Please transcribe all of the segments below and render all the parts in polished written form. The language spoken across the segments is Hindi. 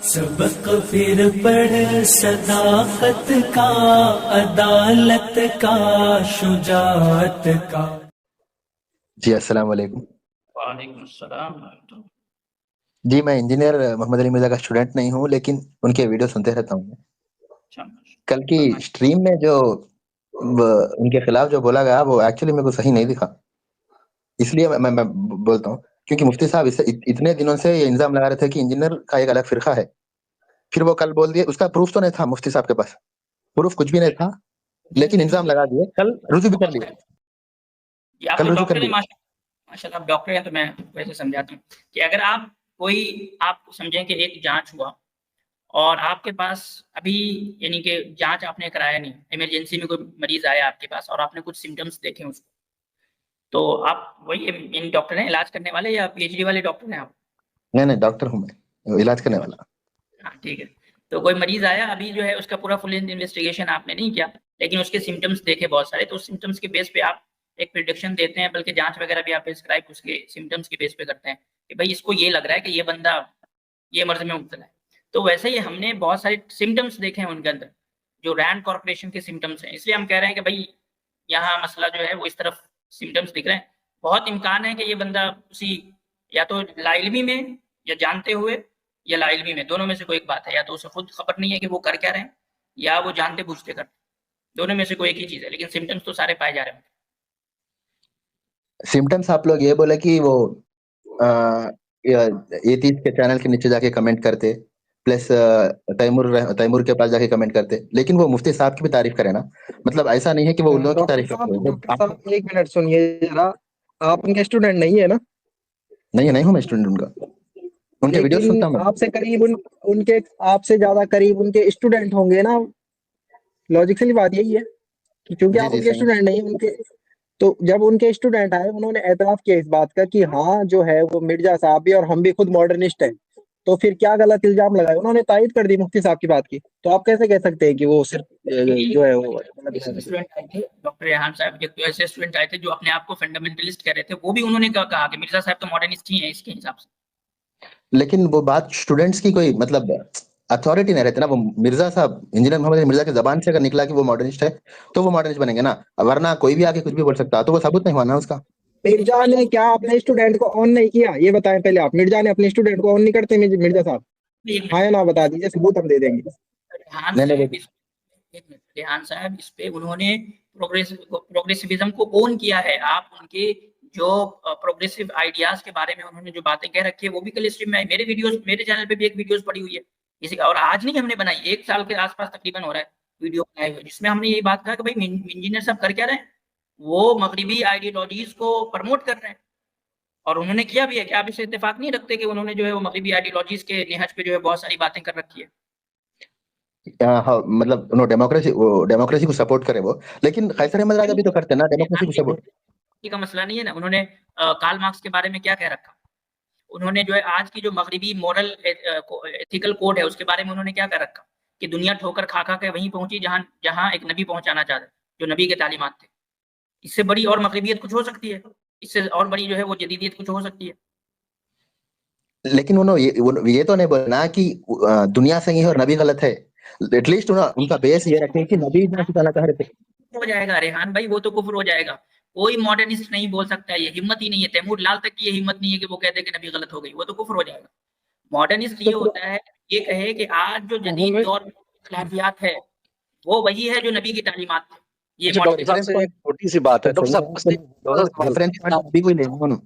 सबक फिर पढ़ सदाकत का, अदालत का, शुजाअत का। जी अस्सलाम वालेकुम। वालेकुम सलाम। जी मैं इंजीनियर मोहम्मद अली मिर्जा का स्टूडेंट नहीं हूँ, लेकिन उनके वीडियो सुनते रहता हूँ। अच्छा, कल की स्ट्रीम में जो उनके खिलाफ जो बोला गया वो एक्चुअली मेरे को सही नहीं दिखा, इसलिए मैं बोलता हूँ। क्योंकि मुफ्ती साहब इतने दिनों से ये इल्जाम लगा रहे थे कि इंजीनियर का एक अलग फिरका है, फिर वो कल बोल दिए। उसका प्रूफ तो नहीं था मुफ्ती साहब के पास, प्रूफ कुछ भी नहीं था, लेकिन इल्जाम लगा दिए। कल रुजू भी कर लिए, ये आप कल तो रुजू कर डॉक्टर हैं, लिए। माशाल्लाह आप डॉक्टर हैं, तो मैं वैसे समझाता हूँ कि अगर आप समझें कि एक जांच हुआ और आपके पास अभी यानी कि जांच आपने कराया नहीं, इमरजेंसी में कोई मरीज आया आपके पास और आपने कुछ सिम्टम्स देखे उसको, तो आप वही यानी डॉक्टर हैं, इलाज करने वाले या पीएचडी वाले डॉक्टर हैं आप? नहीं डॉक्टर हूँ मैं, इलाज करने वाला। हाँ, ठीक है। तो कोई मरीज आया, अभी जो है उसका पूरा फुल इन्वेस्टिगेशन आपने नहीं किया, लेकिन उसके सिम्टम्स देखे बहुत सारे, तो उस सिम्टम्स के बेस पे आप एक प्रिडिक्शन देते हैं, बल्कि जांच वगैरह भी आप प्रिस्क्राइब उसके सिम्टम्स के बेस पे करते हैं कि भाई इसको ये लग रहा है कि ये बंदा ये मर्ज में मुब्तला है। तो वैसे ही हमने बहुत सारे सिम्टम्स देखे हैं उनके अंदर, जो रैंड कॉर्पोरेशन के सिम्टम्स हैं, इसलिए हम कह रहे हैं कि भाई यहाँ मसला जो है वो इस तरफ सिम्टम्स दिख रहे हैं। बहुत इम्कान है कि ये बंदा उसी या तो लाइल्मी में या जानते हुए या लाइल्मी में, दोनों में से कोई एक बात है। या तो उसे खुद खबर नहीं है कि वो कर क्या रहे हैं, या वो जानते बूझते कर, दोनों में से कोई एक ही चीज है, लेकिन सिम्टम्स तो सारे पाए जा रहे हैं। सिम्टम्स आप लोग ये बोले कि वो एतीस के चैनल के नीचे जाके कमेंट करते, प्लस तैमूर के पास जाके कमेंट करते, लेकिन वो मुफ्ती साहब की भी तारीफ करे ना। मतलब ऐसा नहीं है कि वो उन लोगों की तारीफ करते हैं। डॉक्टर साहब एक मिनट सुनिए जरा, आप उनके स्टूडेंट नहीं है ना? नहीं हूँ मैं स्टूडेंट उनका, उनके वीडियो सुनता हूँ लेकिन मैं। आपसे करीब उनके आपसे ज्यादा करीब उनके स्टूडेंट होंगे ना। लॉजिकली बात यही है कि क्योंकि जी आप जी उनके सही। स्टूडेंट नहीं उनके, तो जब उनके स्टूडेंट आए उन्होंने एतराफ किया इस बात का कि हाँ जो है वो मिर्जा साहब भी और हम भी खुद मॉडर्निस्ट हैं, तो फिर क्या गलत इल्जाम लगाए, उन्होंने तायद कर दी मुफ्ती साहब की बात की। तो आप कैसे कह सकते हैं कि वो सिर्फ जो है वो स्टूडेंट आए थे डॉक्टर रेहान साहब, एक तो ऐसे स्टूडेंट आए थे जो अपने आप को फंडामेंटलिस्ट कह रहे थे, वो भी उन्होंने कहा कि मिर्जा साहब तो मॉडर्निस्ट ही हैं इसके हिसाब से। लेकिन वो बात स्टूडेंट्स की कोई मतलब अथॉरिटी नहीं रहती ना। वो मिर्जा साहब, इंजीनियर मोहम्मद अली मिर्जा की जबान से अगर निकला कि वो मॉडर्निस्ट है, तो वो मॉडर्निस्ट बनेंगे ना, वरना कोई भी आके कुछ भी बोल सकता, तो वो सबूत नहीं हुआ ना उसका। मिर्जा ने क्या अपने स्टूडेंट को ऑन नहीं किया, ये बताएं पहले आप। मिर्जा ने अपने स्टूडेंट को ऑन नहीं करते मिर्जा साहब? हाँ या ना बता दीजिए, सबूत हम दे देंगे। रेहान नहीं साहब रेहान साहब इस पे उन्होंने प्रोग्रेसिविज्म को ओन किया है। आप उनके जो प्रोग्रेसिव आइडियाज के बारे में उन्होंने जो बातें कह रखी है वो भी कल स्ट्रीम में आई। मेरे चैनल पे भी एक वीडियोस पड़ी हुई है इसी का, और आज नहीं हमने बनाई, 1 साल के आसपास तकरीबन हो रहा है वीडियो बनाए हुए, जिसमें हमने ये बात कहा कि भाई इंजीनियर साहब कर क्या रहे हैं, वो मगरिबी आइडियोलॉजीज को प्रमोट कर रहे हैं। और उन्होंने किया भी है कि आप इससे इत्तेफाक नहीं रखते कि उन्होंने जो है वो मगरिबी आइडियोलॉजीज के निहज पे जो है बहुत सारी बातें कर रखी है। हाँ मतलब डेमोक्रेसी को सपोर्ट करे वो, लेकिन कैसर अहमद राजा भी तो करते हैं ना डेमोक्रेसी को सपोर्ट। का मसला नहीं है ना। उन्होंने कार्ल मार्क्स के बारे में क्या कह रखा, उन्होंने जो है आज की जो मगरिबी मॉरल एथिकल कोड है उसके बारे में उन्होंने क्या कह रखा कि दुनिया ठोकर खा खा के वहीं पहुंची जहां जहां एक नबी पहुंचाना चाहता है, जो नबी के तालीमात थे। इससे बड़ी और मगरिबियत कुछ हो सकती है? इससे और बड़ी जो है वो जदीदियत कुछ हो सकती है? लेकिन ये तो नहीं बोलना कि दुनिया सही है और नबी गलत है। एटलीस्ट उनका बेस ये रखें कि नबी जहाँ सिखाना चाह रहे थे। हो जाएगा रेहान भाई, वो तो कुफ्र हो जाएगा। कोई मॉडर्निस्ट नहीं बोल सकता, ये हिम्मत ही नहीं है। तैमूर लाल तक की ये हिम्मत नहीं है कि वो कहते कि नबी गलत हो गई, वो तो कुफ्र हो जाएगा। मॉडर्निस्ट ये होता है, ये कहे कि आज जो जदीद दौर में खिलाफियात है वो वही है जो नबी की तालीमात थी। ये डॉक्टर साहब से एक छोटी सी बात है। डॉक्टर साहब बस एक छोटा सा सवाल,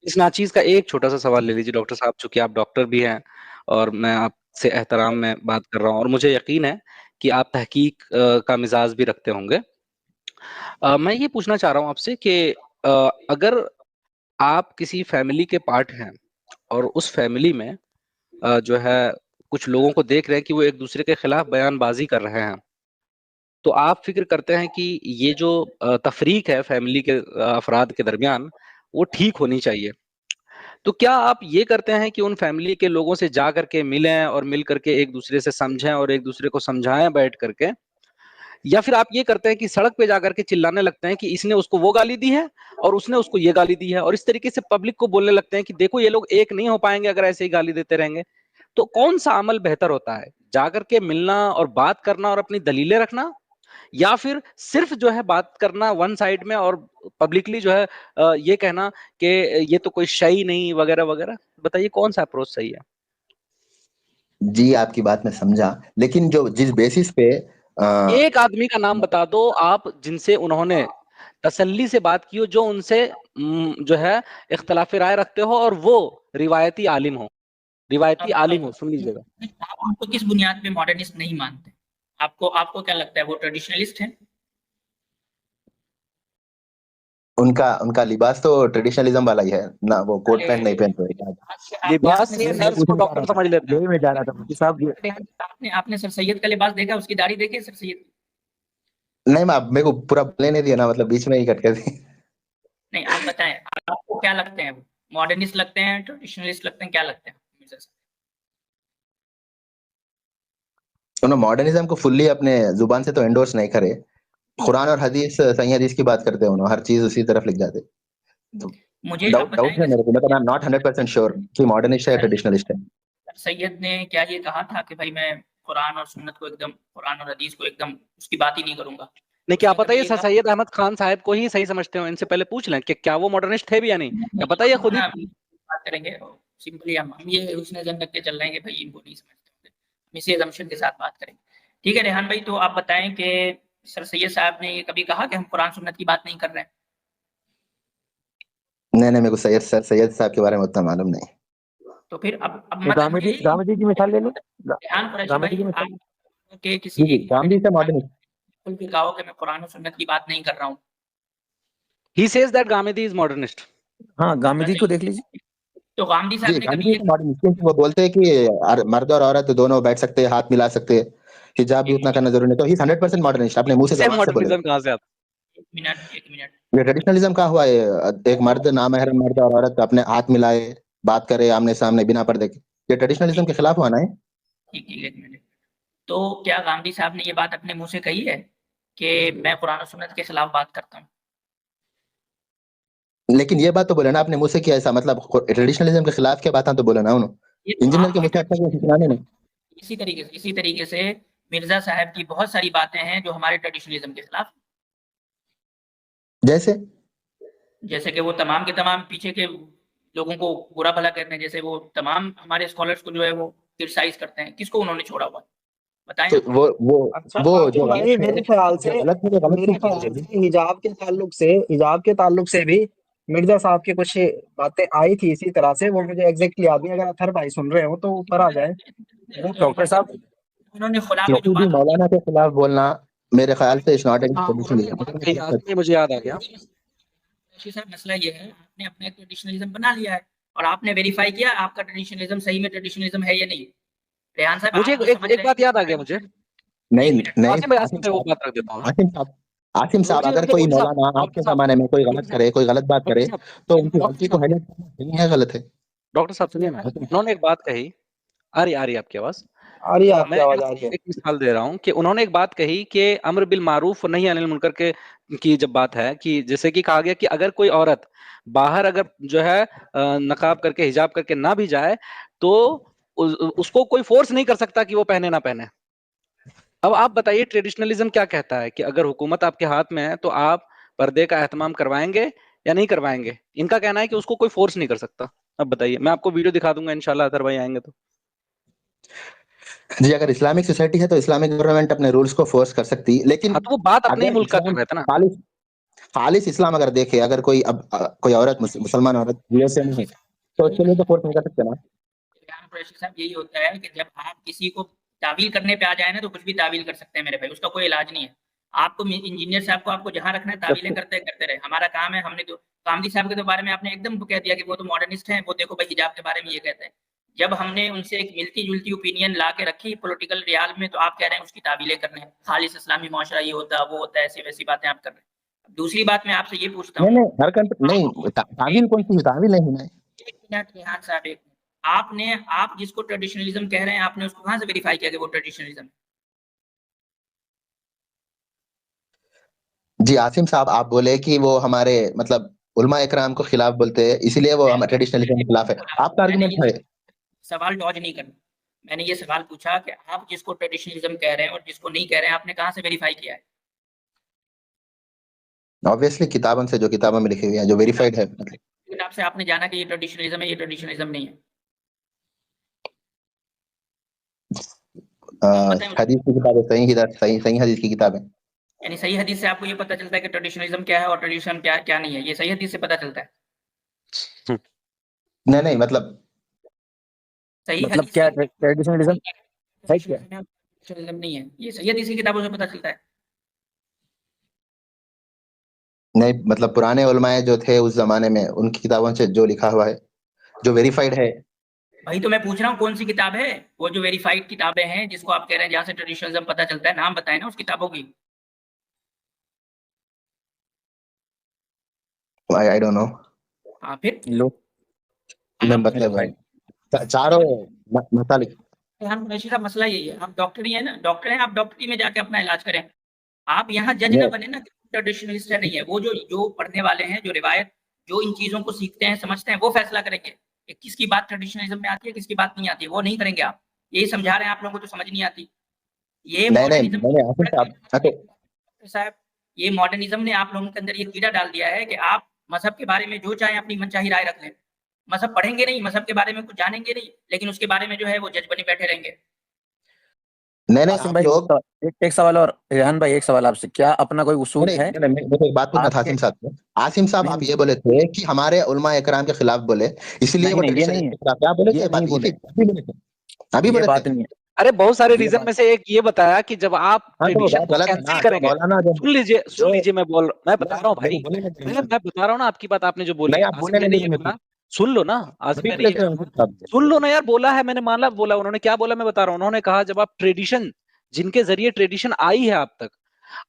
इस नाचीज का एक छोटा सा सवाल ले लीजिए डॉक्टर साहब, चूंकि आप डॉक्टर भी हैं और मैं आपसे एहतराम में बात कर रहा हूँ और मुझे यकीन है कि आप तहकीक का मिजाज भी रखते होंगे। मैं ये पूछना चाह रहा हूँ आपसे कि अगर आप किसी फैमिली के पार्ट हैं और उस फैमिली में जो है कुछ लोगों को देख रहे हैं कि वो एक दूसरे के खिलाफ बयानबाजी कर रहे हैं, तो आप फिक्र करते हैं कि ये जो तफरीक है फैमिली के अफराद के दरमियान वो ठीक होनी चाहिए, तो क्या आप ये करते हैं कि उन फैमिली के लोगों से जा करके मिलें और मिल करके एक दूसरे से समझें और एक दूसरे को समझाएं बैठ करके, या फिर आप ये करते हैं कि सड़क पे जाकर के चिल्लाने लगते हैं कि इसने उसको वो गाली दी है और उसने उसको ये गाली दी है, और इस तरीके से पब्लिक को बोलने लगते हैं कि देखो ये लोग एक नहीं हो पाएंगे अगर ऐसे ही गाली देते रहेंगे? तो कौन सा अमल बेहतर होता है, जाकर के मिलना और बात करना और अपनी दलीलें रखना, या फिर सिर्फ जो है बात करना वन साइड में और पब्लिकली जो है ये कहना कि ये तो कोई शय नहीं वगैरह वगैरह? बताइए कौन सा अप्रोच सही है? जी, आपकी बात मैं समझा, लेकिन जो जिस बेसिस पे एक आदमी का नाम बता दो आप जिनसे उन्होंने तसल्ली से बात की हो, जो उनसे जो है इख्तिलाफ राय रखते हो और वो रिवायती आलिम हो, रिवायती आलिम हो। सुन लीजिएगा, आप उनको किस बुनियाद पे मॉडर्निस्ट नहीं मानते? आपको आपको क्या लगता है वो ट्रेडिशनलिस्ट हैं? उनका उनका लिबास तो ट्रेडिशनलिज्म वाला ही है ना, वो कोट पैंट नहीं पहनते हैं। लिबास से नर्स को डॉक्टर समझ लेते हैं। यही मैं जा रहा था मुफ्ती साहब, आपने सर सैयद का लिबास देखा, उसकी दाढ़ी देखी सर सैयद? नहीं मैं मेरे को पूरा बोलने नहीं दिया ना, मतलब बीच में ही कट कर दी। नहीं, आप बताएं, आपको क्या लगते हैं? मॉडर्निस्ट लगते हैं, ट्रेडिशनलिस्ट लगते हैं, क्या लगते हैं? उन्होंने मॉडर्निज्म को फुल्ली अपने जुबान से तो एंडोर्स नहीं करे, कुरान और हदीस सही हदीस की बात करते हैं, उन्होंने हर चीज उसी तरफ लिख जाते। तो मुझे डाउट है मेरे को, मतलब आई एम नॉट 100% श्योर कि मॉडर्निस्ट है या ट्रेडिशनलिस्ट है। सैयद ने क्या ये कहा था कि भाई मैं कुरान और सुन्नत को एकदम, कुरान और हदीस को एकदम उसकी बात ही नहीं करूंगा? नहीं, क्या पता ये सर सैयद अहमद खान साहब को ही सही समझते हो, इनसे पहले पूछ लें कि क्या वो मॉडर्निस्ट थे भी या नहीं, क्या पता ये खुद ही बात करेंगे। सिंपली हम ये उसने जन रख के चल रहे हैं कि भाई इनको नहीं समझते होंगे, हम इसी असम्पशन के साथ बात करेंगे। ठीक है रेहान भाई, तो आप बताएं कि सर सैयद साहब ने ये कभी कहा कि हम कुरान सुन्नत की बात नहीं कर रहे हैं? नहीं मेरे को सैयद साहब के बारे में उतना मालूम नहीं। तो फिर अब गांधी जी की मिसाल ले लो, गांधी जी की मिसाल के किसी गांधी से मॉडर्निस्ट बिल्कुल भी कहो कि मैं कुरान और सुन्नत की बात नहीं कर रहा हूँ। He says that Gamidi is modernist. हाँ, गांधी को देख लीजिए। तो गांधी साहब ने कभी मॉडर्निस्ट वो बोलते हैं कि मर्द और औरत दोनों बैठ सकते हैं, हाथ मिला सकते हैं, हिजाब भी उतना करना जरूरी नहीं, तो ही 100% मॉडर्निस्ट। अपने मुंह से जवाब से बोले। कहां से आता? एक मिनट, ये ट्रेडिशनलिज्म का हुआ है, एक मर्द नामहरम मर्द और औरत अपने हाथ मिलाए, बात करे आमने सामने बिना पर्दे के, ये ट्रेडिशनलिज्म के खिलाफ हुआ ना है? ठीक, एक मिनट। तो क्या गांधी साहब ने ये बात अपने मुंह से कही है कि मैं कुरान और सुन्नत के खिलाफ बात करता हूँ? लेकिन ये बात तो बोले ना अपने मुंह से, किया ऐसा मतलब ट्रेडिशनलिज्म के खिलाफ क्या बात तो बोले ना उन्होंने, इंजीनियर के मुझे इसी तरीके से मिर्जा साहब की बहुत सारी बातें हैं जो हमारे ट्रेडिशनलिज्म के खिलाफ, जैसे कि वो तमाम के तमाम पीछे के लोगों को बुरा भला कहते हैं, जैसे वो तमाम हमारे स्कॉलर्स को जो है वो क्रिटिसाइज करते हैं। किसको उन्होंने छोड़ा हुआ बताएं? तो वो जो मेरे ख्याल से हिजाब के ताल्लुक से भी मिर्जा साहब की कुछ बातें आई थी इसी तरह से, वो मुझे एग्जैक्टली याद नहीं। अगर अथर भाई सुन रहे हो तो ऊपर आ जाए। डॉक्टर साहब, उन्होंने खुला में जो बात मौलाना के खिलाफ बोलना मेरे ख्याल से इट्स नॉट ए ट्रेडिशनलिज्म। मुझे याद आ गया साहब, मसला ये है आपने अपना ट्रेडिशनलिज्म बना लिया है और आपने वेरीफाई किया आपका ट्रेडिशनलिज्म सही में ट्रेडिशनलिज्म है या नहीं। रेहान साहब, मुझे एक बात याद आ गया मुझे। आसिम साहब, अगर कोई मौलाना आपके जमाने में कोई गलत करे, कोई गलत बात करे, तो उनकी गलती को हाईलाइट नहीं है, गलत है। डॉक्टर साहब सुनिए ना, उन्होंने एक बात कही, आ रही आपकी आवाज? आ रही है, आपकी आवाज आ रही है। एक मिसाल दे रहा हूँ कि उन्होंने एक बात कही कि अम्र बिल मारूफ और नही अनिल मुनकर के की जब बात है कि जैसे कि कहा गया कि अगर कोई औरत बाहर अगर जो है नकाब करके हिजाब करके ना भी जाए तो उसको कोई फोर्स नहीं कर सकता कि वो पहने ना पहने। अब आप बताइए ट्रेडिशनलिज्म क्या कहता है कि अगर हुकूमत आपके हाथ में है तो आप पर्दे का एहतमाम करवाएंगे या नहीं करवाएंगे? इनका कहना है कि उसको कोई फोर्स नहीं कर सकता। अब बताइए, मैं आपको वीडियो दिखा दूंगा इंशाल्लाह, अगर भाई आएंगे तो। जी, अगर इस्लामिक सोसाइटी है तो इस्लामिक गवर्नमेंट अपने रूल्स को फोर्स कर सकती है, लेकिन तो वो बात अपने मुल्क का कर रहे थे ना। खालिस इस्लाम अगर देखे, अगर कोई कोई औरत मुसलमान औरत यूएसए में है तो उसके लिए तो फोर्स नहीं कर सकते ना। साहब, यही होता है कि जब आप किसी को तावील करने पे आ जाए ना तो कुछ भी तावील कर सकते हैं मेरे भाई, उसका कोई इलाज नहीं है। आपको इंजीनियर साहब को आपको जहां रखना है तावीलें करते रहे, हमारा काम है। हमने तो गांधी साहब के तो बारे में आपने एकदम कह दिया कि वो तो मॉडर्निस्ट हैं, वो देखो भाई हिजाब के बारे में ये कहते हैं। जब हमने उनसे एक मिलती जुलती ओपिनियन ला के रखी पॉलिटिकल रियाल में, तो आप कह रहे हैं उसकी तावीलें करने हैं, खालिस इस्लामी मुआशरा ये होता है वो होता है, ऐसी वैसी बातें आप कर रहे हैं। दूसरी बात मैं आपसे ये पूछता हूँ, तावील कौन सी तावील नहीं है। एक मिनट रेहान साहब, एक मिनट, आप जिसको ट्रेडिशनलिज्म कह रहे हैं आपने उसको कहां से वेरीफाई किया कि वो ट्रेडिशनलिज्म है? जी आसिम साहब, आप बोले कि वो हमारे मतलब उलमा इकराम को खिलाफ बोलते हैं, इसीलिए वो हम ट्रेडिशनलिज्म के खिलाफ है। आपका आर्गुमेंट है, सवाल डॉज नहीं करना। मैंने ये सवाल पूछा कि आप जिसको ट्रेडिशनलिज्म कह रहे हैं और जिसको नहीं कह रहे हैं, आपने कहाँ से वेरीफाई किया है? ऑब्वियसली किताबों से, जो किताबों में लिखी हुई है, जो वेरीफाइड है। किताब से आपने जाना कि ये ट्रेडिशनलिज्म है, ये ट्रेडिशनलिज्म नहीं है? हदीस की किताब है, सही हदीस की किताब है। यानी सही हदीस से आपको ये पता चलता है कि ट्रेडिशनलिज्म क्या है और ट्रेडिशन क्या क्या नहीं है, ये सही हदीस से पता चलता है? नहीं मतलब सही मतलब क्या ट्रेडिशनलिज्म है क्या? ट्रेडिशनलिज्म नहीं है, ये सही हदीस की किताबों से पता चलता है। नहीं मतलब पुराने उलमाए जो थे उस जमाने में, उनकी किताबों से जो लिखा हुआ है, जो वेरीफाइड है। भाई तो मैं पूछ रहा हूँ कौन सी किताब है वो जो वेरीफाइड किताबें हैं जिसको आप कह रहे हैं जहाँ से ट्रेडिशनलिज्म पता चलता है, नाम बताएं ना उस किताबों की। I don't know. हाँ फिर लो मतलब भाई चारों मसालिक। हम कुरैशी का मसला यही है, आप डॉक्टर ही है ना, डॉक्टर हैं आप, डॉक्टरी में जाके अपना इलाज करें। आप यहाँ जज ना बने ना ट्रेडिशनलिस्ट है नहीं है, वो जो पढ़ने वाले हैं, जो रिवायत, जो इन चीजों को सीखते हैं समझते हैं, वो फैसला करेंगे कि किसकी बात ट्रेडिशनलिज्म में आती है, किसकी बात नहीं आती है, वो नहीं करेंगे। आप यही समझा रहे हैं, आप लोगों को तो समझ नहीं आती। ये मॉडर्निज्म साहब, ये मॉडर्निज्म ने आप लोगों के अंदर ये कीड़ा डाल दिया है कि आप मजहब के बारे में जो चाहे अपनी मनचाही राय रख लें। मजहब पढ़ेंगे नहीं, मजहब के बारे में कुछ जानेंगे नहीं, लेकिन उसके बारे में जो है वो जज बने बैठे रहेंगे। नहीं आसिम भाई एक सवाल और रेहान भाई, एक सवाल आपसे, क्या अपना कोई उसूल है? एक बात पूछना था आसिम साहब। आसिम साहब आप ये बोले थे कि हमारे उलमा इकराम के खिलाफ बोले, इसलिए वो ट्रेडिशन के खिलाफ, क्या बोले थे? अभी बोले बात नहीं है। अरे बहुत सारे रीजन में से एक ये बताया कि जब आप ट्रेडिशन को कैंसिल करेंगे, सुन लीजिए मैं बता रहा हूँ भाई, मैं बता रहा हूँ ना आपकी बात, आपने जो बोली सुन लो ना, सुन लो ना यार, बोला है मैंने, माना बोला, उन्होंने क्या बोला मैं बता रहा हूँ। उन्होंने कहा जब आप ट्रेडिशन, जिनके जरिए ट्रेडिशन आई है आप तक,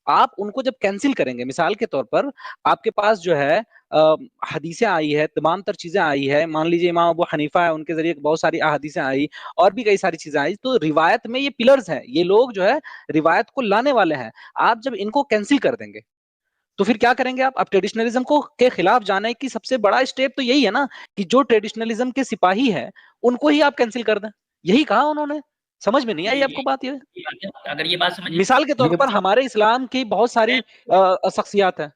आप उनको जब कैंसिल करेंगे, मिसाल के तौर पर आपके पास जो है हदीसें आई है, तमाम तर चीजें आई है, मान लीजिए इमाम अबू हनीफा है, उनके जरिए बहुत सारी अहादीसें आई, और भी कई सारी चीजें आई, तो रिवायत में ये पिलर्स हैं, ये लोग जो है रिवायत को लाने वाले हैं। आप जब इनको कैंसिल कर देंगे तो फिर क्या करेंगे आप ट्रेडिशनलिज्म को के खिलाफ जाने की सबसे बड़ा स्टेप तो यही है ना कि जो ट्रेडिशनलिज्म के सिपाही है उनको ही आप कैंसिल कर दें, यही कहा उन्होंने। समझ में नहीं आई आपको बात? ये अगर ये बात समझ, मिसाल के तौर पर हमारे इस्लाम की बहुत सारी शख्सियात हैं,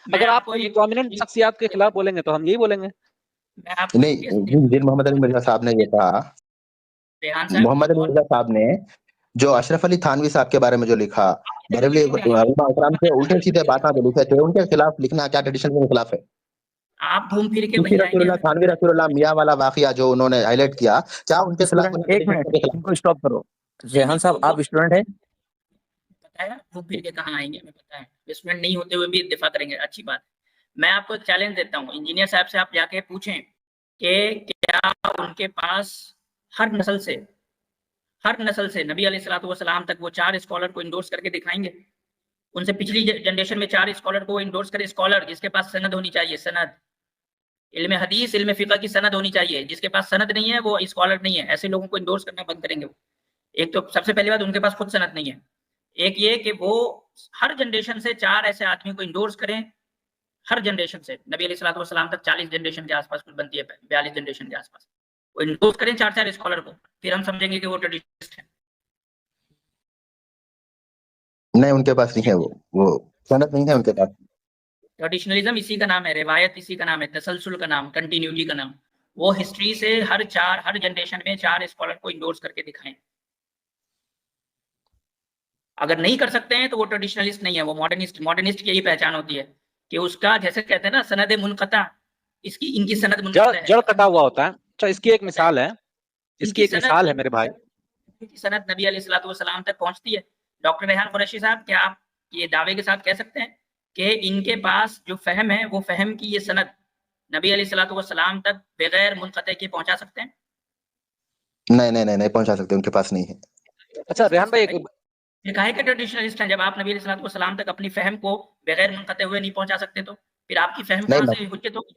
अगर आप कोई प्रोमिनेंट शख्सियात के खिलाफ बोलेंगे तो हम यही बोलेंगे। नहीं, मोहम्मद अली मिर्जा साहब ने ये कहा, मोहम्मद अली मिर्जा साहब ने जो अशरफ अली थानवी साहब के बारे में जो लिखा, बरेलवी इकराम से उल्टे सीधे बातें जो लिखे थे, उनके खिलाफ लिखना क्या ट्रेडिशन के खिलाफ है? आप घूम फिर के थानवी रसूलुल्लाह मियां वाला वाकया जो उन्होंने हाईलाइट किया, क्या उनके खिलाफ? एक मिनट इनको स्टॉप करो। रेहान साहब आप स्टूडेंट हैं? पता है घूम फिर के कहाँ आएंगे, हमें पता है, स्टूडेंट नहीं होते हुए भी दिफा करेंगे, अच्छी बात। मैं आपको चैलेंज देता हूँ, इंजीनियर साहब से आप जाके पूछें कि क्या उनके पास हर नस्ल से नबी अलैहिस्सलाम तक वो 4 स्कॉलर को इंडोर्स करके दिखाएंगे? उनसे पिछली जनरेशन में 4 स्कॉलर को इंडोर्स करे, स्कॉलर जिसके पास सनद होनी चाहिए, सनद, इल्म हदीस इल्म फिक़ह की सनद होनी चाहिए, जिसके पास सनद नहीं है वो स्कॉलर नहीं है, ऐसे लोगों को इंडोर्स करना बंद करेंगे वो। एक तो सबसे पहली बात उनके पास खुद सनद नहीं है, एक ये कि वो हर जनरेशन से 4 ऐसे आदमी को इंडोर्स करें, हर जनरेशन से, नबी अलैहिस्सलाम तक 40 जनरेशन के आसपास कुछ बनती है, 42 जनरेशन के आसपास, वो इंडोर्स करें 4 स्कॉलर को, फिर हम समझेंगे कि वो ट्रेडिशनिस्ट है। नहीं, उनके पास नहीं है, वो सनद नहीं है उनके पास। ट्रेडिशनलिज्म इसी का नाम है, रिवायत इसी का नाम है, तसलसल का नाम, कंटिन्यूटी का नाम। वो हिस्ट्री से हर जनरेशन में 4 स्कॉलर को इंडोर्स करके दिखाएं। अगर नहीं कर सकते हैं तो वो ट्रेडिशनलिस्ट नहीं है, वो मॉडर्निस्ट की यही पहचान होती है कि उसका, जैसे कहते हैं ना, सनद मुनक़ता, इनकी सनद मुनक़ता है, जड़ कटा हुआ होता है। अच्छा, इसकी एक मिसाल है, मेरे भाई, सनद नबी अलैहिस्सलाम तक पहुंचती है। डॉक्टर रेहान कुरैशी साहब, क्या आप ये दावे के साथ कह सकते हैं कि इनके पास जो फहम है वो फहम की ये सनद नबी अलैहिस्सलाम तक बगैर मुनक़ते के पहुंचा सकते हैं? नहीं पहुंचा सकते, उनके पास नहीं है। अच्छा रेहान भाई, ये काहे के ट्रेडिशनलिस्ट हैं? जब आप नबी अलैहिस्सलाम तक अपनी फहम को बगैर मुनक़ते हुए नहीं पहुंचा सकते तो फिर आपकी फहम कहां से हुज्जत होगी?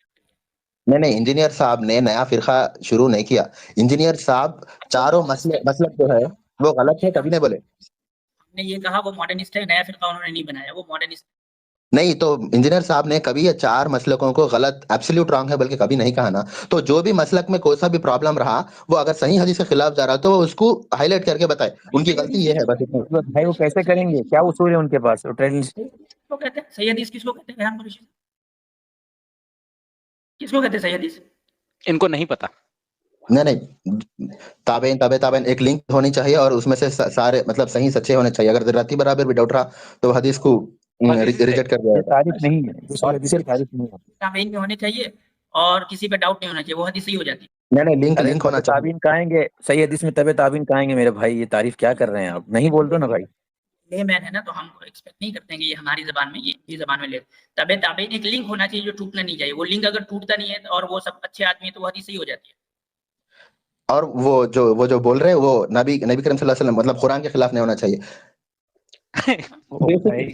नहीं, इंजीनियर साहब ने नया फिरका शुरू नहीं किया। इंजीनियर साहब चारों मसलक जो है वो गलत है, कभी नहीं बोले। हमने ये कहा वो मॉडर्निस्ट है, नया फिरका उन्होंने नहीं बनाया, वो मॉडर्निस्ट नहीं तो इंजीनियर साहब ने कभी ये 4 मसलकों को गलत एब्सोल्यूट रॉन्ग है बल्कि कभी नहीं कहा ना। तो जो भी मसलक में कोई सा भी प्रॉब्लम रहा, वो अगर सही हदीस के खिलाफ जा रहा है तो वो उसको हाईलाइट करके बताए, उनकी गलती ये है बस इतना। तो भाई वो कैसे करेंगे, क्या उसूल है उनके पास, वो ट्रेनिंग किसको कहते हैं सही हदीस? किसको कहते हैं बयान कुरैशी? किसको कहते हैं सही हदीस? इनको नहीं पता। नहीं ताबेन ताबेन एक लिंक होनी चाहिए और उसमें से सारे मतलब सही सच्चे होने चाहिए। अगर राती बराबर भी डाउट रहा तो वो हदीस को रिजेक्ट कर दिया ये जाता तारीफ नहीं है, ये और हदीस की तारीफ नहीं है। ताबीन में होने चाहिए और किसी पे डाउट नहीं होना चाहिए, वो हदीस सही हो जाती है। नहीं लिंक अरे लिंक होना तबे चाहिए। ताबीन कहेंगे, सही हदीस में तबे ताबीन कहेंगे मेरे भाई, ये तारीफ क्या कर रहे हैं आप, नहीं बोल दो ना भाई। लेमैन है ना, तो हम एक्सपेक्ट नहीं करते हैं कि ये हमारी जबान में ये जबान में ले। तबे ताबीन एक लिंक होना चाहिए जो टूटना नहीं चाहिए। वो लिंक अगर टूटता नहीं है और वो सब अच्छे आदमी है तो वो हदीस सही हो जाती है। और वो जो बोल रहे हैं वो नबी करीम सल्लल्लाहु अलैहि वसल्लम मतलब कुरान के खिलाफ नहीं होना चाहिए।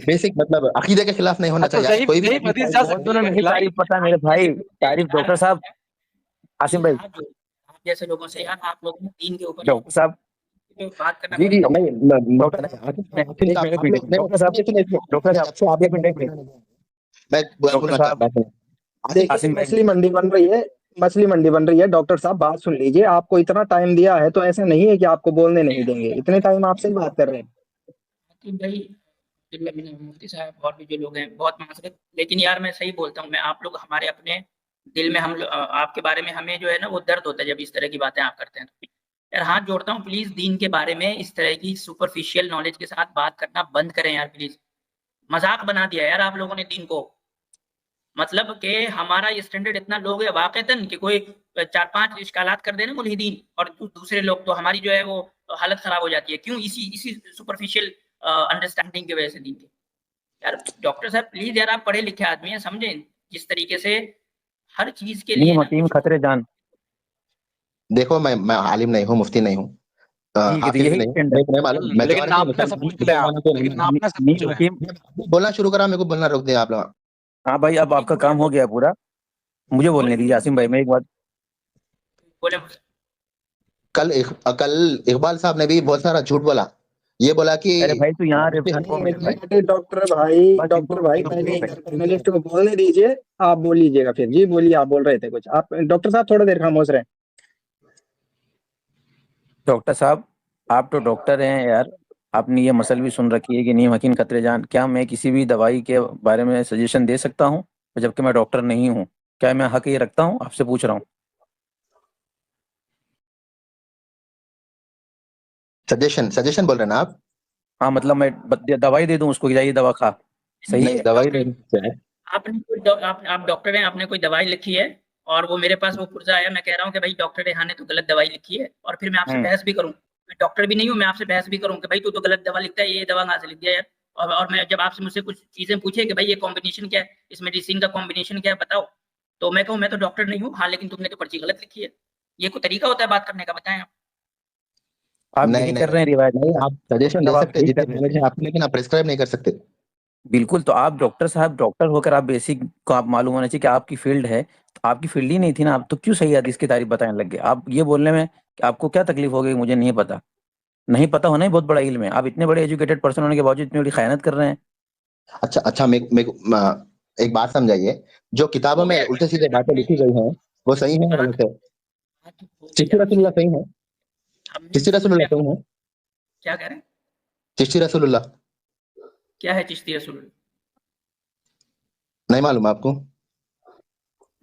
बेसिक मतलब अकीदे के खिलाफ नहीं होना तो चाहिए। कोई भी हदीस जा सकती है नहीं तारीफ पता है मेरे भाई, तारीफ डॉक्टर साहब आसिम भाई, आप जैसे लोगों से यार, आप लोगों ने दीन के ऊपर डॉक्टर साहब बात करना जी नहीं डॉक्टर साहब आप एक मिनट मैं डॉक्टर साहब देखिए आसिम भाई, मछली मंडी बन रही है, मछली मंडी बन रही है। डॉक्टर साहब बात सुन लीजिए, आपको इतना टाइम दिया है तो ऐसा नहीं है कि आपको बोलने नहीं देंगे, इतने टाइम आपसे ही बात कर रहे हैं। कि भाई मुफ्ती साहब और भी जो लोग हैं बहुत माजरत, लेकिन यार मैं सही बोलता हूँ। मैं आप लोग हमारे अपने दिल में आपके बारे में हमें जो है ना वो दर्द होता है जब इस तरह की बातें आप करते हैं। तो यार हाथ जोड़ता हूँ, प्लीज दीन के बारे में इस तरह की सुपरफिशियल नॉलेज के साथ बात करना बंद करें यार प्लीज। मजाक बना दिया यार आप लोगों ने दीन को। मतलब कि हमारा ये स्टैंडर्ड इतना लो है वाकईतन कि कोई 4-5 इश्कालात कर देना मुल्हिदीन और दूसरे लोग तो हमारी जो है वो हालत खराब हो जाती है। क्यों? इसी सुपरफिशियल अंडरस्टैंडिंग की वजह से दीन की। यार डॉक्टर साहब प्लीज यार, आप पढ़े लिखे आदमी हैं, समझें जिस तरीके से हर चीज के लिए हकीम खतरे जान। देखो मैं आलिम नहीं हूँ, मुफ्ती नहीं हूँ, हाफिज भी नहीं हूँ, नहीं मालूम। लेकिन नाम में सब कुछ हकीम बोलना शुरू करा, मेरे को बोलना रोक दिया आप लोग। हाँ भाई, अब आपका काम हो गया पूरा, मुझे बोलने दीजिए आसिम भाई। मैं एक बात बोले कल इकबाल साहब ने भी बहुत सारा झूठ बोला। ये बोला कि अरे भाई तू यहाँ डॉक्टर भाई पहले पैनलिस्ट को बोलने दीजिए, आप बोल लीजिएगा फिर। जी बोलिए, आप बोल रहे थे कुछ। आप डॉक्टर साहब थोड़ा देर खामोश रहे। डॉक्टर साहब आप तो डॉक्टर हैं यार, आपने ये मसल भी सुन रखी है कि नीम हकीम खतरे जान। क्या मैं किसी भी दवाई के बारे में सजेशन दे सकता हूँ जबकि मैं डॉक्टर नहीं हूँ? क्या मैं हक ये रखता हूँ? आपसे पूछ रहा हूँ। सजेशन बोल रहे हैं ना आप? हाँ मतलब मैं दवाई दे दूं उसको कि जाइए दवा खा, सही है? दवाई नहीं। आपने आप डॉक्टर हैं, आपने कोई दवाई लिखी है और वो मेरे पास वो पुर्जा आया, मैं कह रहा हूँ कि भाई डॉक्टर रेहान ने तो गलत दवाई लिखी है, और फिर मैं आपसे बहस भी करूँ। मैं डॉक्टर भी नहीं हूँ, मैं आपसे बहस भी करूँ कि भाई तू तो गलत दवा लिखता है, ये दवा कहाँ से लिख दिया यार। और मैं जब आपसे मुझसे कुछ चीजें पूछे कि भाई ये कॉम्बिनेशन क्या है, इस मेडिसिन का कॉम्बिनेशन क्या है बताओ, तो मैं कहूँ मैं तो डॉक्टर नहीं हूँ, हाँ लेकिन तुमने तो पर्ची गलत लिखी है। ये कोई तरीका होता है बात करने का? बताएं आप नहीं यही कर रहे हैं रिवायत। नहीं, आप सजेशन दे सकते हैं जितने नॉलेज है आप, लेकिन आप प्रिस्क्राइब नहीं कर सकते। बिल्कुल, तो आप डॉक्टर साहब, डॉक्टर होकर आप बेसिक को आप मालूम होना चाहिए कि आपकी फील्ड है, तो आपकी फील्ड ही नहीं थी ना, आप तो क्यों सही हदीस की तारीफ बताने लग गए? आप ये बोलने में कि आपको क्या तकलीफ हो गई मुझे नहीं पता? नहीं पता होना ही बहुत बड़ा इल्म है। आप इतने बड़े एजुकेटेड पर्सन होने के बावजूद इतनी बड़ी खयानत कर रहे हैं। अच्छा एक बात समझाइए, जो किताबों में उल्टे सीधे बातें लिखी गई हैं वो सही है या गलत है? चिश्ती रसूलुल्लाह सही है? चिश्ती रसूलुल्लाह सही है? क्या कह रहे हैं? चिश्ती रसूलुल्लाह क्या है चिश्ती रसूल? नहीं मालूम आपको?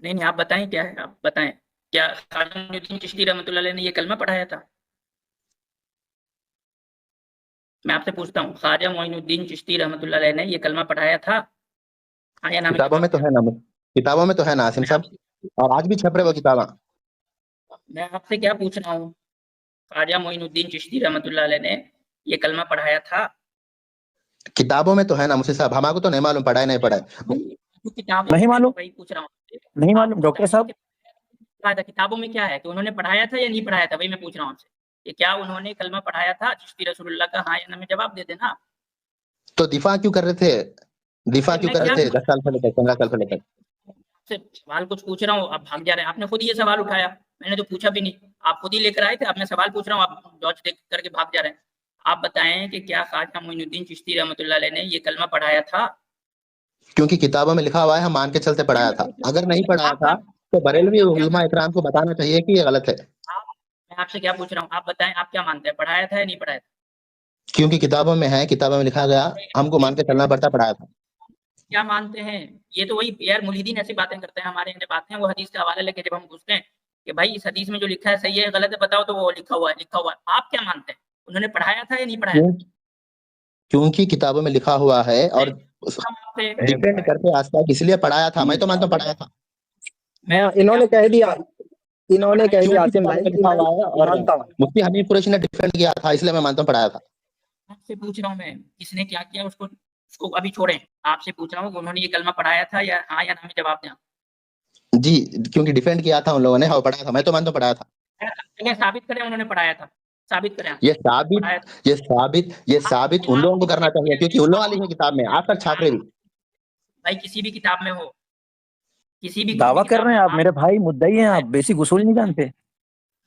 नहीं आप बताएं क्या है, आप बताएं। क्या ख्वाजा मोइनुद्दीन चिश्ती रहमतुल्लाह अलैह ने ये कलमा पढ़ाया था? मैं आपसे पूछता हूँ, ख्वाजा मोइनुद्दीन चिश्ती रहमतुल्लाह अलैह ने ये कलमा पढ़ाया था? हाँ या ना? किताबों में तो है ना, किताबों में तो है ना आसिम साहब, और आज भी छप रहे वो किताबा। मैं आपसे क्या पूछ रहा हूँ, ख्वाजा मोइनुद्दीन चिश्ती रहमतुल्लाह अलैह ने ये कलमा पढ़ाया था? किताबों में तो है ना मुझसे साहब, हमारे को तो नहीं मालूम पढ़ाए नहीं पढ़ाए। नहीं मालूम? वही पूछ रहा हूँ, नहीं मालूम डॉक्टर साहब? किताबों में क्या है कि उन्होंने पढ़ाया था या नहीं पढ़ाया था? वही मैं पूछ रहा हूँ आपसे, कि क्या उन्होंने कलमा पढ़ाया था चिश्ती रसूलुल्लाह का? हाँ या ना में जवाब दे देना। तो दिफा क्यों कर रहे थे, दिफा क्यों कर रहे थे 10 साल पहले तक, 15 साल पहले तक? सवाल कुछ पूछ रहा हूँ, आप भाग जा रहे हैं। आपने खुद ये सवाल उठाया, मैंने तो पूछा भी नहीं, आप खुद ही लेकर आए थे। अब मैं सवाल पूछ रहा हूँ, आप डॉज देख करके भाग जा रहे हैं। आप बताएं कि क्या ख्वाजा मोइनुद्दीन चिश्ती रहमतुल्लाह अलैह ने ये कलमा पढ़ाया था? क्योंकि किताबों में लिखा हुआ है, हम मान के चलते पढ़ाया था। अगर नहीं पढ़ाया था तो बरेलवी उलमा इकराम को बताना चाहिए कि ये गलत है। मैं आपसे क्या पूछ रहा हूँ, आप बताएं, आप क्या मानते हैं, पढ़ाया था या नहीं पढ़ाया था? क्योंकि किताबों में है, किताबों में लिखा गया, हमको मान के चलना पड़ता, पढ़ाया था। क्या मानते हैं? ये तो वही यार मुल्हिदीन ऐसी बातें करते हैं, हमारे यहाँ बातें हैं, वो हदीस का हवाला लेके जब हम पूछते हैं कि भाई इस हदीस में जो लिखा है सही है गलत है बताओ, तो वो लिखा हुआ है। आप क्या मानते हैं, उन्होंने पढ़ाया था या नहीं पढ़ाया था? क्योंकि किताबों में लिखा हुआ है और डिपेंड करते आस्था, इसलिए पढ़ाया था। मैं तो मानता हूँ पढ़ाया था। इन्होंने कह दिया आसिम भाई लिखा हुआ है और मुफ्ती हनीफ कुरैशी ने डिफेंड किया था, इसलिए मैं मानता हूँ पढ़ाया था। आपसे पूछ रहा हूँ मैं, किसने क्या किया उसको अभी छोड़ें। आपसे पूछ रहा हूँ उन्होंने ये कलमा पढ़ाया था या हाँ या ना में जवाब दें। जी, क्योंकि डिफेंड किया था उन लोगों ने, हाँ पढ़ाया था। मैं तो मानता हूँ पढ़ाया था। साबित करें उन्होंने पढ़ाया था, साबित करें। ये साबित उन लोगों को करना चाहिए, क्योंकि उन लोगों लिखे किताब में, आज तक छात्र भी भाई किसी भी किताब में हो, किसी भी दावा कर रहे हैं आप, मेरे भाई मुद्दई हैं आप, बेसिक उसूल नहीं जानते।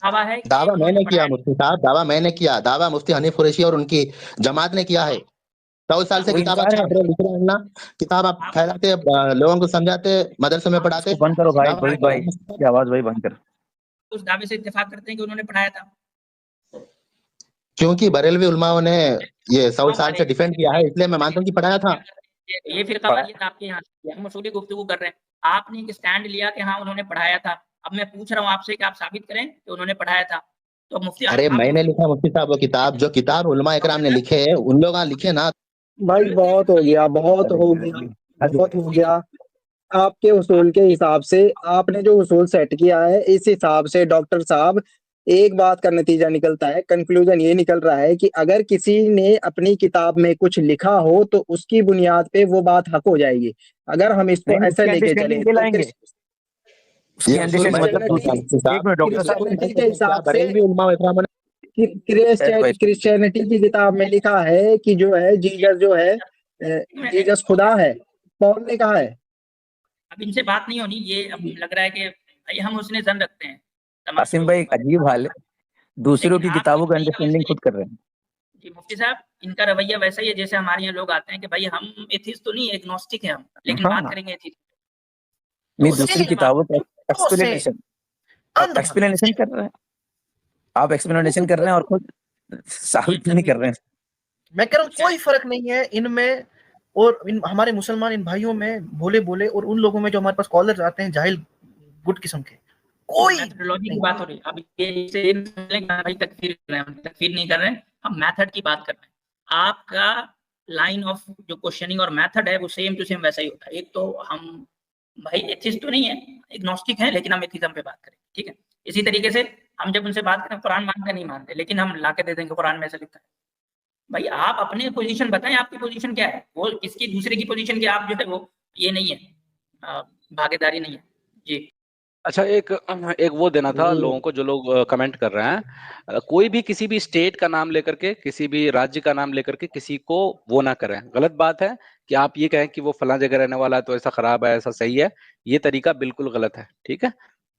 दावा है, दावा मैंने किया मुफ्ती साहब, दावा मैंने किया, दावा मुफ्ती हनीफ कुरैशी और उनकी जमात ने किया है। 100 साल से किताब लिख रहे हैं ना, किताब आप फैलाते, लोगों को समझाते, मदरसे में पढ़ाते। बंद करो भाई, भाई की आवाज भाई बंद कर। उस दावे से इत्तेफाक करते हैं कि उन्होंने पढ़ाया था, क्योंकि बरेलवी उलमाओं ने ये 100 साल से डिफेंड किया है, इसलिए मैं मानता हूँ कि पढ़ाया था। ये फिर कवायद आपके यहाँ हम उसूली गुफ्तगू कर रहे हैं, आपने एक स्टैंड लिया कि हाँ उन्होंने पढ़ाया था। अब मैं पूछ रहा हूँ आपसे कि आप साबित करें कि उन्होंने पढ़ाया था। तो मुफ्ती, अरे मैंने लिखा मुफ्ती साहब, वो किताब जो किताब उलमा इकराम ने लिखे है, उन लोग लिखे ना। भाई बहुत हो गया, बहुत हो गया। आपके उसूल के हिसाब से आपने जो उसूल सेट किया है, इस हिसाब से डॉक्टर साहब एक बात का नतीजा निकलता है, कंक्लूजन ये निकल रहा है कि अगर किसी ने अपनी किताब में कुछ लिखा हो तो उसकी बुनियाद पे वो बात हक हो जाएगी। अगर हम इसको ऐसे लेके चलें क्रिश्चियनिटी की किताब में लिखा है कि जो है जीसस खुदा है, पॉल ने कहा है। अब इनसे बात नहीं होनी, ये अब लग रहा है कि भाई हम उसने जन रखते हैं। आसिम भाई अजीब हाल है, दूसरों की किताबों का अंडरस्टैंडिंग खुद कर रहे हैं। जी मुफ्ती साहब, इनका रवैया वैसा ही है जैसे हमारे यहाँ लोग आते हैं कि भाई हम एथिस्ट तो नहीं, एग्नोस्टिक है हम, लेकिन बात करेंगे एथिस्ट। नहीं, दूसरी किताबों का एक्सप्लेनेशन कर रहे हैं आप, एक्सप्लेनेशन कर रहे हैं और खुद साबित नहीं कर रहे हैं। मैं कह रहा हूँ कोई फर्क नहीं है इनमें और हमारे मुसलमान इन भाइयों में भोले भोले, और उन लोगों में जो हमारे पास कॉलर्स आते हैं जाहिल गुड किस्म के। कोई मेथोडोलॉजी की बात हो रही है, अब ये भाई तकफीर नहीं कर रहे हैं, हम मेथड की बात कर रहे हैं। आपका लाइन ऑफ जो क्वेश्चनिंग और मेथड है वो सेम टू सेम वैसा ही होता है। एक तो हम भाई एथिस्ट तो नहीं है, एग्नोस्टिक है, लेकिन हम एथिज्म पे बात करें, ठीक है। इसी तरीके से हम जब उनसे बात करें, कुरान मानते नहीं मानते, लेकिन हम लाके दे देंगे कुरान में ऐसा लिखा है। भाई आप अपने पोजीशन बताएं, आपकी पोजीशन क्या है, वो किसकी दूसरे की पोजीशन की आप जो है वो ये नहीं है, भागीदारी नहीं है जी। अच्छा, एक वो देना था लोगों को, जो लोग कमेंट कर रहे हैं, कोई भी किसी भी स्टेट का नाम लेकर के, किसी भी राज्य का नाम लेकर के किसी को वो ना करें। गलत बात है कि आप ये कहें कि वो फलां जगह रहने वाला है तो ऐसा खराब है, ऐसा सही है। ये तरीका बिल्कुल गलत है, ठीक है,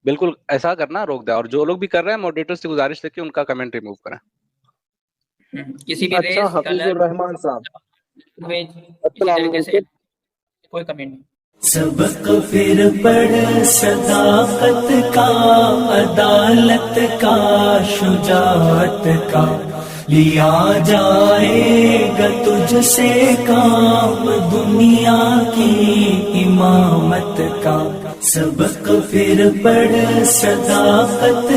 बिल्कुल ऐसा करना रोक दे। और जो लोग भी कर रहे हैं, मॉडरेटर्स से गुजारिश है कि उनका कमेंट रिमूव करें। किसी भी अच्छा, हफीजुर रहमान साहब, कोई कमेंट नहीं। सबक फिर पढ़ सदाकत का, अदालत का, शुजाअत का, लिया जाएगा तुझसे काम दुनिया की इमामत का। सबक फिर पढ़ सदाकत